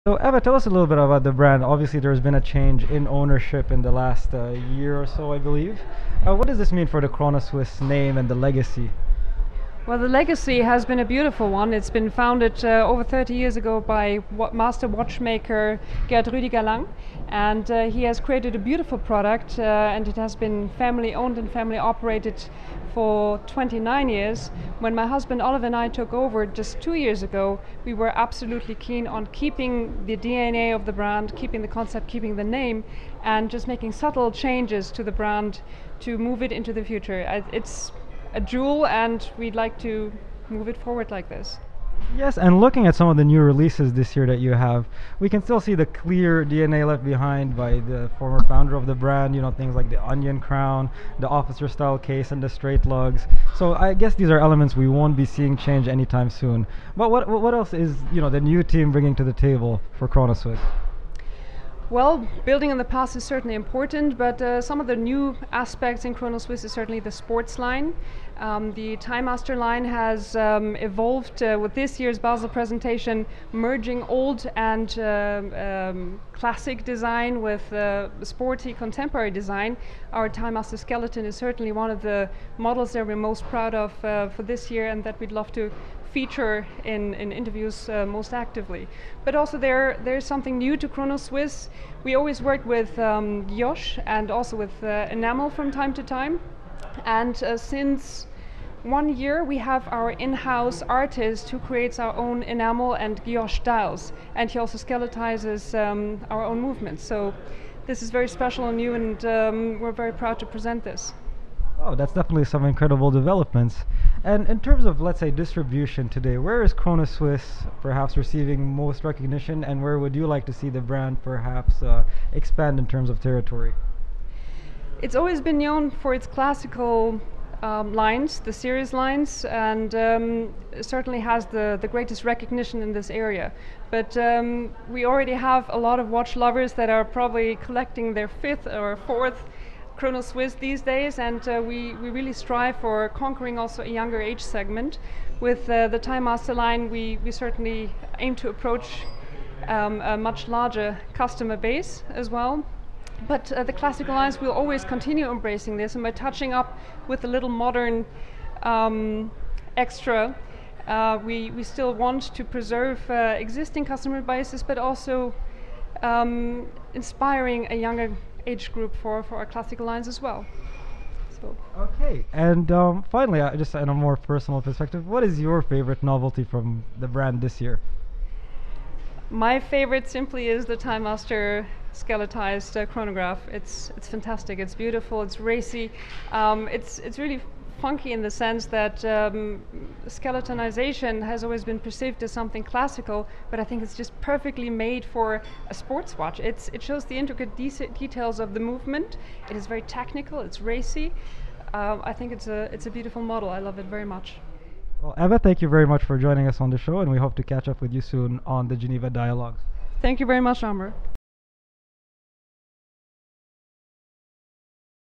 So Eva, tell us a little bit about the brand. Obviously, there's been a change in ownership in the last year or so, I believe. What does this mean for the Chronoswiss name and the legacy? Well, the legacy has been a beautiful one. It's been founded over 30 years ago by master watchmaker Gerd Rüdiger Lang, and he has created a beautiful product, and it has been family owned and family operated for 29 years. When my husband Oliver and I took over just 2 years ago, we were absolutely keen on keeping the DNA of the brand, keeping the concept, keeping the name, and just making subtle changes to the brand to move it into the future. It's a jewel, and we'd like to move it forward like this. Yes, and looking at some of the new releases this year that you have, we can still see the clear DNA left behind by the former founder of the brand, things like the onion crown, the officer style case, and the straight lugs. So I guess these are elements we won't be seeing change anytime soon. But what else is, the new team bringing to the table for Chronoswiss? Well, building on the past is certainly important, but some of the new aspects in Chronoswiss is certainly the sports line. The Timemaster line has evolved with this year's Basel presentation, merging old and classic design with sporty contemporary design. Our Timemaster Skeleton is certainly one of the models that we're most proud of for this year, and that we'd love to feature in interviews most actively. But also there's something new to Chronoswiss. We always work with guilloché and also with enamel from time to time. And since 1 year we have our in-house artist who creates our own enamel and guilloché styles, and he also skeletizes our own movements. So this is very special and new, and we're very proud to present this. Oh, that's definitely some incredible developments. And in terms of, let's say, distribution today, where is Chronoswiss perhaps receiving most recognition, and where would you like to see the brand perhaps expand in terms of territory? It's always been known for its classical lines, the series lines, and certainly has the greatest recognition in this area. But we already have a lot of watch lovers that are probably collecting their fifth or fourth Chronoswiss these days, and we really strive for conquering also a younger age segment. With the Timemaster line, we certainly aim to approach a much larger customer base as well. But the classical lines will always continue embracing this, and by touching up with a little modern extra, we still want to preserve existing customer bases, but also inspiring a younger age group for our classical lines as well. So. Okay, and finally, just on a more personal perspective, what is your favorite novelty from the brand this year? My favorite simply is the Timemaster skeletized chronograph. It's fantastic. It's beautiful. It's racy. It's really funky in the sense that skeletonization has always been perceived as something classical, but I think it's just perfectly made for a sports watch. It shows the intricate details of the movement. It is very technical. It's racy. I think it's a beautiful model. I love it very much. Well, Eva, thank you very much for joining us on the show, and we hope to catch up with you soon on the Geneva Dialogues. Thank you very much, Amber.